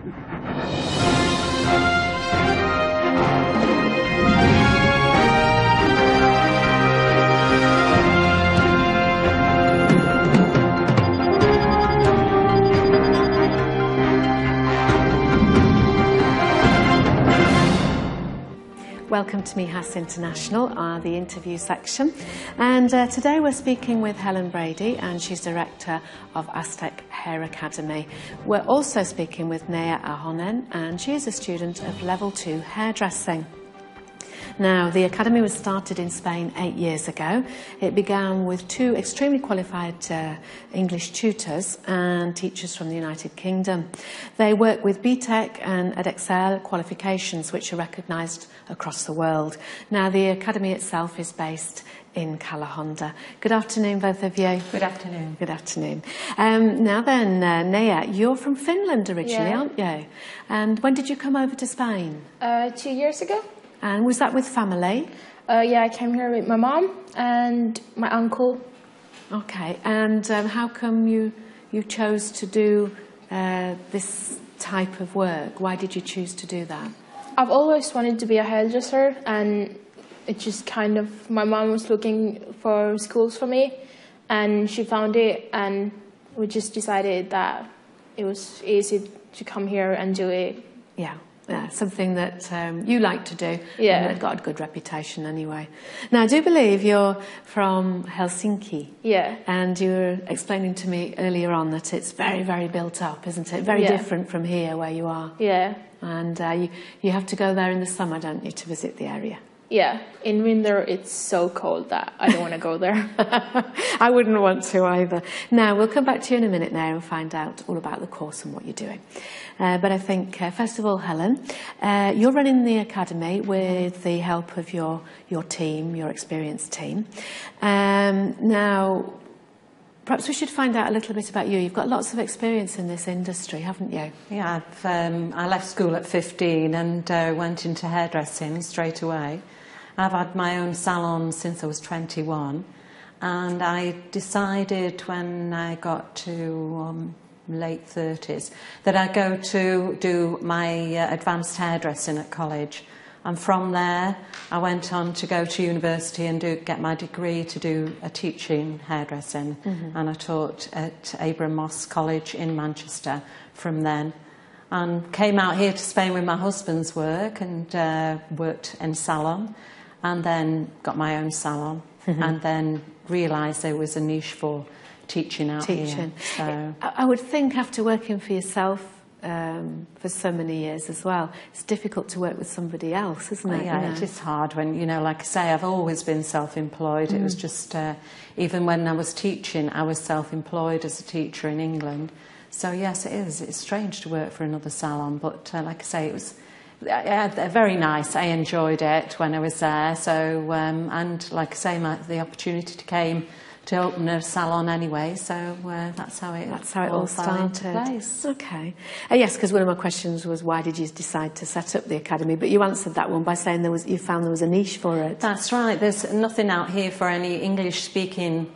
Welcome to Mijas International, the interview section. And today we're speaking with Helen Brady, and she's Director of Aztec Hair Academy. We're also speaking with Naya Ahonen, and she is a student of Level 2 Hairdressing. Now, the Academy was started in Spain 8 years ago. It began with 2 extremely qualified English tutors and teachers from the United Kingdom. They work with BTEC and Edexcel qualifications, which are recognised across the world. Now, the Academy itself is based in Calahonda. Good afternoon, both of you. Good afternoon. Good afternoon. Now then, Naya, you're from Finland originally, aren't you? And when did you come over to Spain? 2 years ago. And was that with family? Yeah, I came here with my mom and my uncle. Okay, and how come you chose to do this type of work? Why did you choose to do that? I've always wanted to be a hairdresser, and it just kind of, my mom was looking for schools for me, and she found it, and we just decided that it was easy to come here and do it. Yeah. Yeah, something that you like to do, yeah. And it's got a good reputation anyway. Now, I do believe you're from Helsinki. Yeah. And you were explaining to me earlier on that it's very, very built up, isn't it? Very different from here where you are. Yeah. And you have to go there in the summer, don't you, to visit the area? Yeah, in winter it's so cold that I don't want to go there. I wouldn't want to either. Now, we'll come back to you in a minute now and find out all about the course and what you're doing. But I think, first of all, Helen, you're running the academy with the help of your team, your experienced team. Now, perhaps we should find out a little bit about you. You've got lots of experience in this industry, haven't you? Yeah, I left school at 15 and went into hairdressing straight away. I've had my own salon since I was 21, and I decided when I got to late 30s that I'd go to do my advanced hairdressing at college. And from there, I went on to go to university and get my degree to do a teaching hairdressing. Mm-hmm. And I taught at Abraham Moss College in Manchester from then. And came out here to Spain with my husband's work and worked in salon. And then got my own salon. Mm-hmm. And then realised there was a niche for teaching out here. So I would think after working for yourself for so many years as well, it's difficult to work with somebody else, isn't it? Yeah, it is hard when, like I say, I've always been self-employed. Mm. It was just, even when I was teaching, I was self-employed as a teacher in England. So yes, it is. It's strange to work for another salon, but like I say, it was very nice. I enjoyed it when I was there. So, and like I say, the opportunity came to open a salon anyway, so that's how it all started. Okay. Yes, because one of my questions was why did you decide to set up the academy? But you answered that one by saying you found there was a niche for it. That's right. There's nothing out here for any English-speaking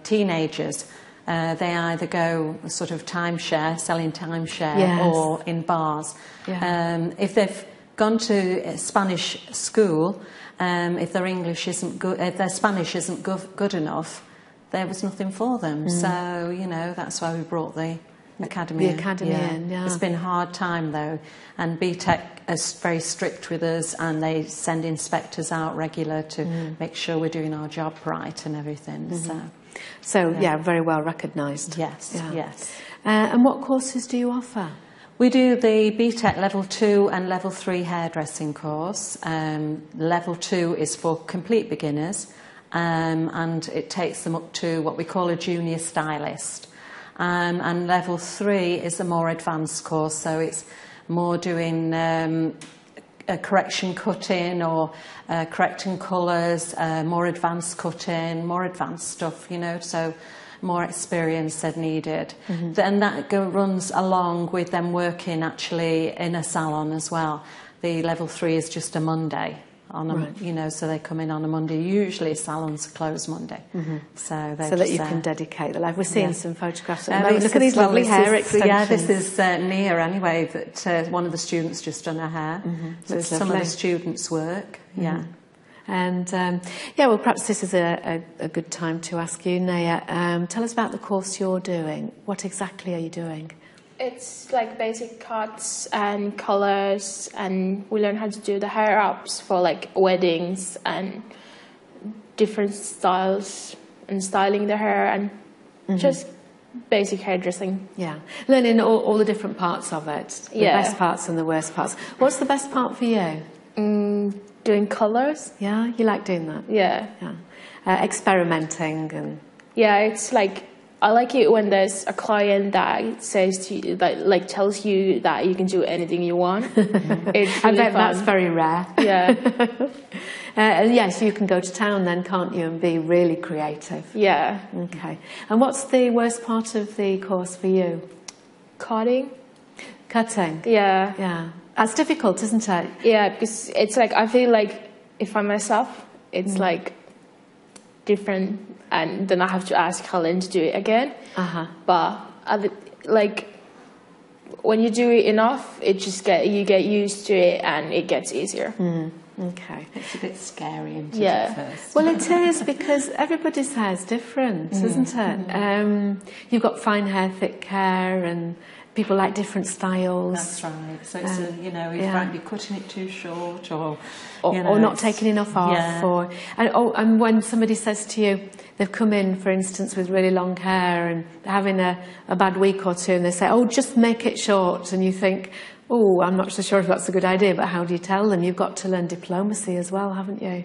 teenagers. They either go sort of timeshare, selling timeshare, yes, or in bars. Yeah. If they've gone to a Spanish school, if their English isn't good, if their Spanish isn't good enough, there was nothing for them. Mm. So, that's why we brought the academy in. Yeah. It's been a hard time, though, and BTEC is very strict with us, and they send inspectors out regular to make sure we're doing our job right and everything. Mm-hmm. So, very well recognised. Yes, yeah. Yes. And what courses do you offer? We do the BTEC Level 2 and Level 3 hairdressing course. Level 2 is for complete beginners, and it takes them up to what we call a junior stylist. And Level 3 is a more advanced course, so it's more doing a correction cutting or correcting colours, more advanced cutting, more advanced stuff, so more experience than needed. Mm-hmm. Then that runs along with them working actually in a salon as well. The Level 3 is just a Monday, on a, so they come in on a Monday. Usually salons are closed Monday, so that you can dedicate the life. We're seeing some photographs at the moment. Look at these lovely hair extensions. Yeah, this is Nia anyway. That one of the students just done her hair. So some of the students' work. Yeah. And well, perhaps this is a good time to ask you, Nia. Tell us about the course you're doing. What exactly are you doing? It's like basic cuts and colours, and we learn how to do the hair ups for like weddings and different styles and styling the hair and just basic hairdressing. Yeah, learning all the different parts of it, the best parts and the worst parts. What's the best part for you? Doing colours. Yeah, you like doing that? Yeah. Experimenting and... Yeah, it's like... I like it when there's a client that says to you, like tells you that you can do anything you want. It's really I bet fun. that's very rare. Yeah. And so you can go to town then, can't you, and be really creative? Yeah. Okay. And what's the worst part of the course for you? Cutting. Cutting? Yeah. Yeah. That's difficult, isn't it? Yeah, because it's like, I feel like if I mess up, it's like different, and then I have to ask Helen to do it again. But like when you do it enough, you get used to it and it gets easier. Okay. It's a bit scary at first. Well, it is, because everybody's hair is different, isn't it? You've got fine hair, thick hair, and people like different styles. That's right. So it's you might be cutting it too short, or not taking enough off, and when somebody says to you, they've come in, for instance, with really long hair and they're having a bad week or two, and they say, "Oh, just make it short," and you think, "Oh, I'm not so sure if that's a good idea," but how do you tell them? You've got to learn diplomacy as well, haven't you?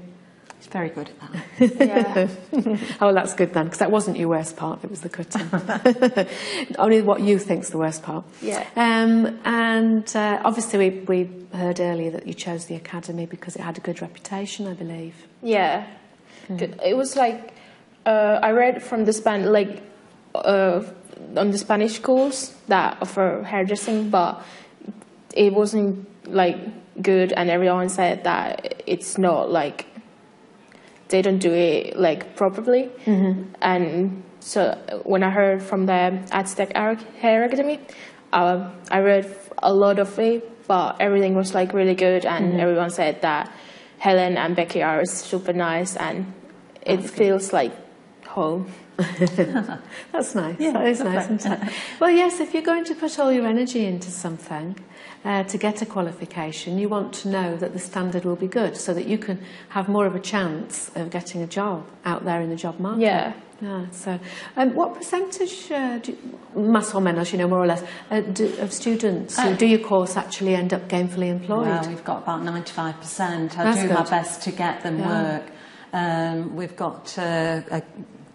He's very good at that. Oh, that's good then, because that wasn't your worst part, it was the cutting. Only what you think's the worst part. Yeah. And obviously we heard earlier that you chose the academy because it had a good reputation, I believe. Yeah. It was like, I read from the on the Spanish schools that offer hairdressing, but it wasn't like good, and everyone said that it's not like, they don't do it like properly. And so when I heard from the Aztec Hair Academy, I read a lot of it, but everything was like really good, and everyone said that Helen and Becky are super nice, and it feels like home. That's nice. Yeah, that is nice, isn't it? Well, yes, if you're going to put all your energy into something to get a qualification, you want to know that the standard will be good, so that you can have more of a chance of getting a job out there in the job market. Yeah. So, what percentage, mass or men, as you know, more or less, of students who do your course actually end up gainfully employed? Well, we've got about 95%. I That's do good. my best to get them work. We've got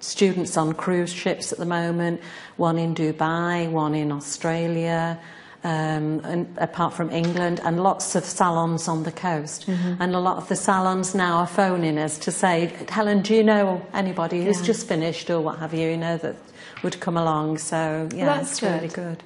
students on cruise ships at the moment, one in Dubai, one in Australia, and apart from England, and lots of salons on the coast. And a lot of the salons now are phoning us to say, "Helen, do you know anybody who's just finished or what have you, that would come along?" So That's it's really good.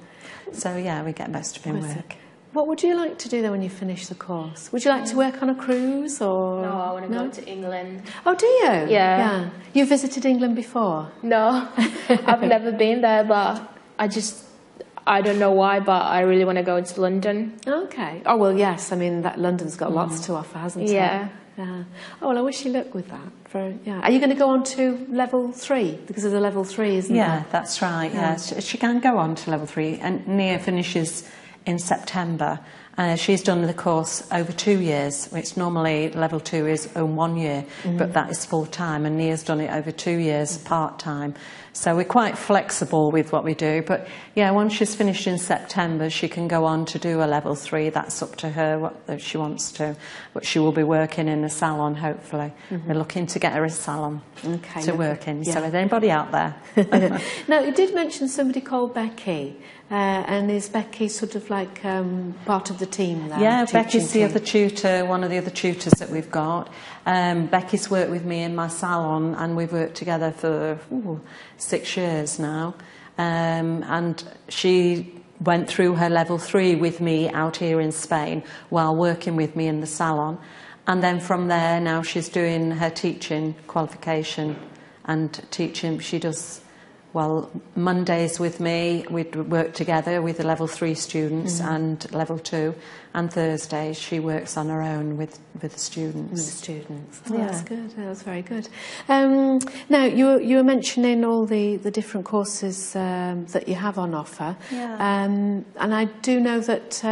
So we get most of him work. What would you like to do, though, when you finish the course? Would you like to work on a cruise, or...? No, I want to go to England. Oh, do you? Yeah. You visited England before? No, I've never been there, but I don't know why, but I really want to go to London. Okay. Oh, well, yes. I mean, London's got lots to offer, hasn't it? Yeah. Oh, well, I wish you luck with that. Are you going to go on to level 3? Because there's a level 3, isn't there? Yeah, that's right. Yeah. She can go on to level 3, and Nia finishes in September. She's done the course over 2 years, which normally level 2 is 1 year, but that is full time, and Nia's done it over 2 years part time. So we're quite flexible with what we do. But once she's finished in September, she can go on to do a level 3. That's up to her what she wants to. But she will be working in a salon, hopefully. We're looking to get her a salon to work in. So is anybody out there? Now, you did mention somebody called Becky. And is Becky sort of like part of the team there? Yeah, Becky's the other tutor, one of the other tutors that we've got. Becky's worked with me in my salon, and we've worked together for 6 years now. And she went through her level 3 with me out here in Spain while working with me in the salon. And then from there, now she's doing her teaching qualification and teaching. She does, well, Mondays with me, we'd work together with the level 3 students and level 2. And Thursdays, she works on her own with the students. With the students. Oh, yeah. That's good. That's very good. Now, you were mentioning all the different courses that you have on offer. Yeah. And I do know that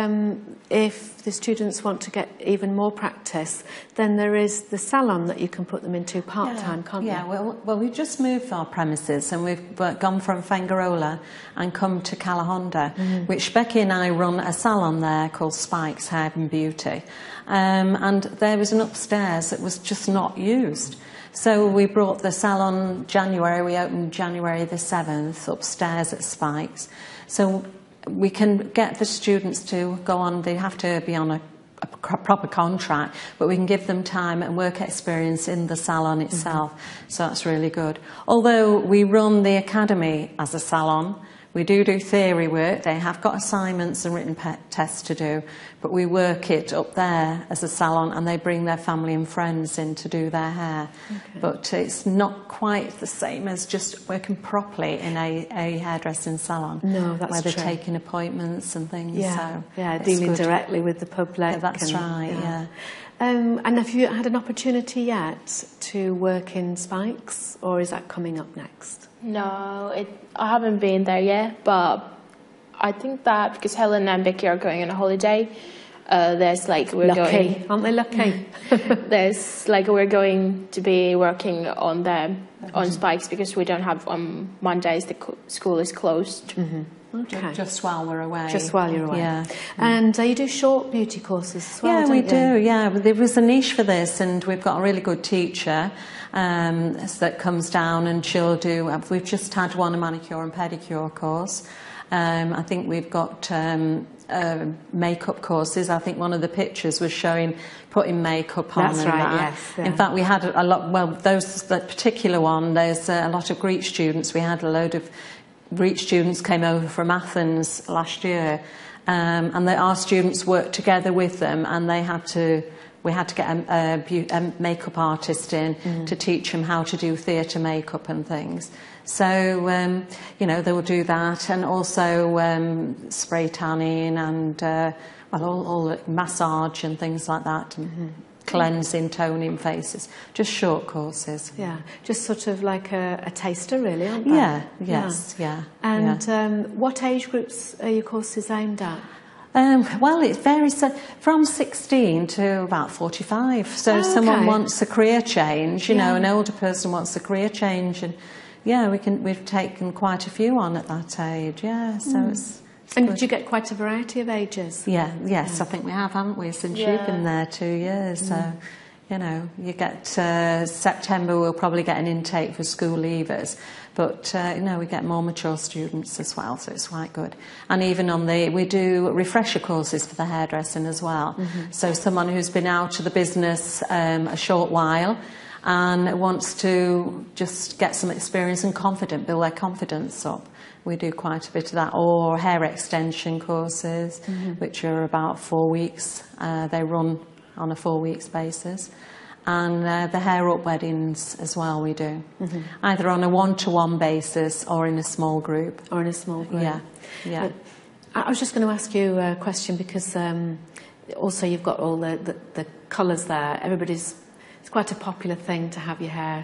if the students want to get even more practice, then there is the salon that you can put them into part-time, can't you? Yeah, well, we've just moved our premises and we've gone from Fangarola and come to Calahonda, which Becky and I run a salon there called Spike's Hair and Beauty. And there was an upstairs that was just not used. So we brought the salon January, we opened January the 7th upstairs at Spike's. So we can get the students to go on, they have to be on a proper contract, but we can give them time and work experience in the salon itself. So that's really good. Although we run the academy as a salon, we do theory work. They have got assignments and written tests to do, but we work it up there as a salon and they bring their family and friends in to do their hair. Okay. But it's not quite the same as just working properly in a hairdressing salon. No, that's where they're true. taking appointments and things. Yeah, so yeah, dealing directly with the public. Yeah, that's right, yeah. And have you had an opportunity yet to work in Spike's, or is that coming up next? No, I haven't been there yet, but I think that because Helen and Becky are going on a holiday, there's like we're lucky, aren't they lucky? There's like we're going to be working on them on Spike's because we don't have on Mondays. The school is closed. Okay. Just while we're away. Just while you're away. Yeah. And you do short beauty courses as well, yeah, don't we you? do. Yeah, there was a niche for this, and we've got a really good teacher that comes down, and she'll do. We've just had a manicure and pedicure course. I think we've got makeup courses. I think one of the pictures was showing putting makeup on. That's and right. that. Yes. Yeah. In fact, we had a lot. Well, that particular one. There's a lot of Greek students. We had a load of Greek students came over from Athens last year, and our students worked together with them, and we had to get a makeup artist in to teach them how to do theatre makeup and things. So, they will do that, and also spray tanning and all the massage and things like that. Cleansing, toning faces, just short courses. Yeah, just sort of like a taster, really, aren't they? Yeah, yes, yeah. And what age groups are your courses aimed at? Well, it varies from 16 to about 45. So if someone wants a career change, an older person wants a career change, and we've taken quite a few on at that age. Yeah, so it's. And did you get quite a variety of ages? Yes, I think we have, haven't we, since you've been there 2 years. So, you get September, we'll probably get an intake for school leavers. But, we get more mature students as well, so it's quite good. And even we do refresher courses for the hairdressing as well. So someone who's been out of the business a short while and wants to just get some experience and build their confidence up. We do quite a bit of that, or hair extension courses, which are about 4 weeks. They run on a 4 weeks basis. And the hair up weddings as well we do. Either on a one-to-one basis or in a small group. Yeah. I was just going to ask you a question because also you've got all the colours there. It's quite a popular thing to have your hair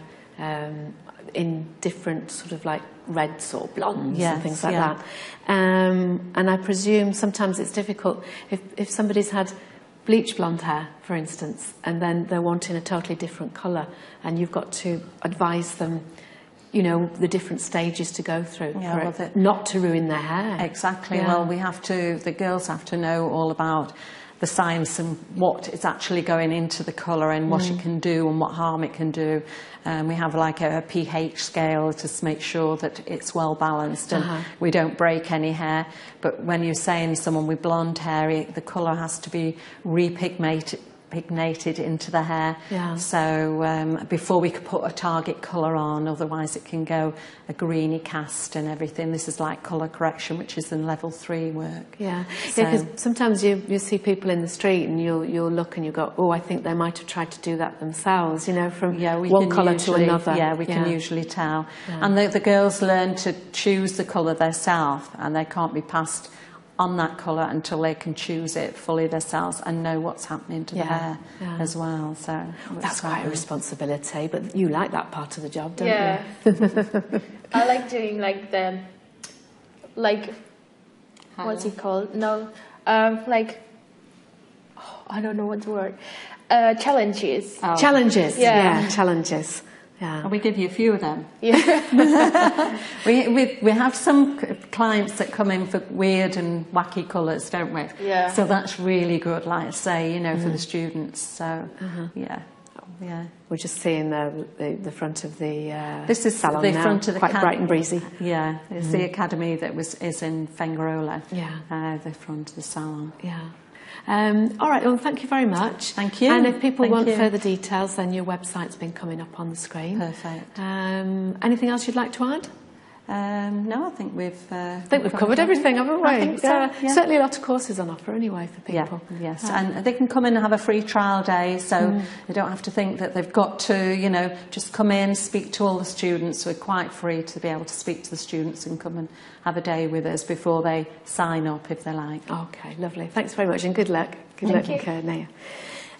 in different sort of like reds or blondes and things like that. And I presume sometimes it's difficult if somebody's had bleach blonde hair, for instance, and then they're wanting a totally different colour, and you've got to advise them, the different stages to go through not to ruin their hair. Exactly. Yeah. Well, the girls have to know all about the science and what is actually going into the colour and what it can do and what harm it can do. We have like a pH scale to make sure that it's well balanced and we don't break any hair. But when you're saying someone with blonde hair, the colour has to be repigmented pignated into the hair. Yeah. So before we could put a target colour on, otherwise it can go a greeny cast and everything. This is like colour correction, which is in level 3 work. Yeah, So, because sometimes you see people in the street and you'll look and you go, oh, I think they might have tried to do that themselves, you know, from one colour to another. Yeah, we can usually tell. Yeah. And the girls learn to choose the colour themselves, and they can't be passed on that colour until they can choose it fully themselves and know what's happening to the hair as well. So that's quite a responsibility, but you like that part of the job, don't you? I like doing like the what's it called? No, like I don't know what the word. Challenges. Oh. Challenges. Yeah, challenges. Yeah. And we give you a few of them. Yeah. we have some clients that come in for weird and wacky colours, don't we? Yeah. So that's really good, like I say, you know, for the students. So, yeah. We're just seeing the front of the this is salon the now. Front of the quite bright and breezy. Yeah, it's the academy that is in Fengarola. Yeah. The front of the salon. Yeah. All right, well, thank you very much. Thank you. And if people want further details, then your website's been coming up on the screen. Perfect. Anything else you'd like to add? No, I think we've covered everything, haven't we? I think so, yeah. Certainly a lot of courses on offer anyway for people. Yeah, yes, and they can come in and have a free trial day, so they don't have to think that they've got to, you know, just come in, speak to all the students. We're quite free to be able to speak to the students and come and have a day with us before they sign up, if they like. Okay, lovely. Thanks very much and good luck. Good Thank luck, you. Naya.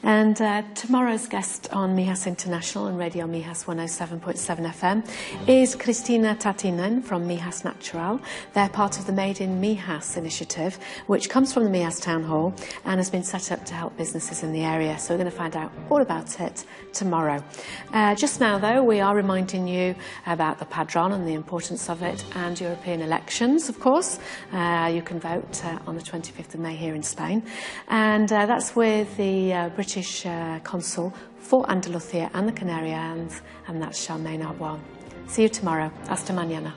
And tomorrow's guest on Mijas International and Radio Mijas 107.7 FM is Cristina Tatinen from Mijas Natural. They're part of the Made in Mijas initiative, which comes from the Mijas Town Hall and has been set up to help businesses in the area. So we're going to find out all about it tomorrow. Just now, though, we are reminding you about the Padron and the importance of it, and European elections, of course. You can vote on the 25th of May here in Spain. And that's with the British consul for Andalusia and the Canary Islands, and that's Charmaine Arbois. See you tomorrow. Hasta mañana.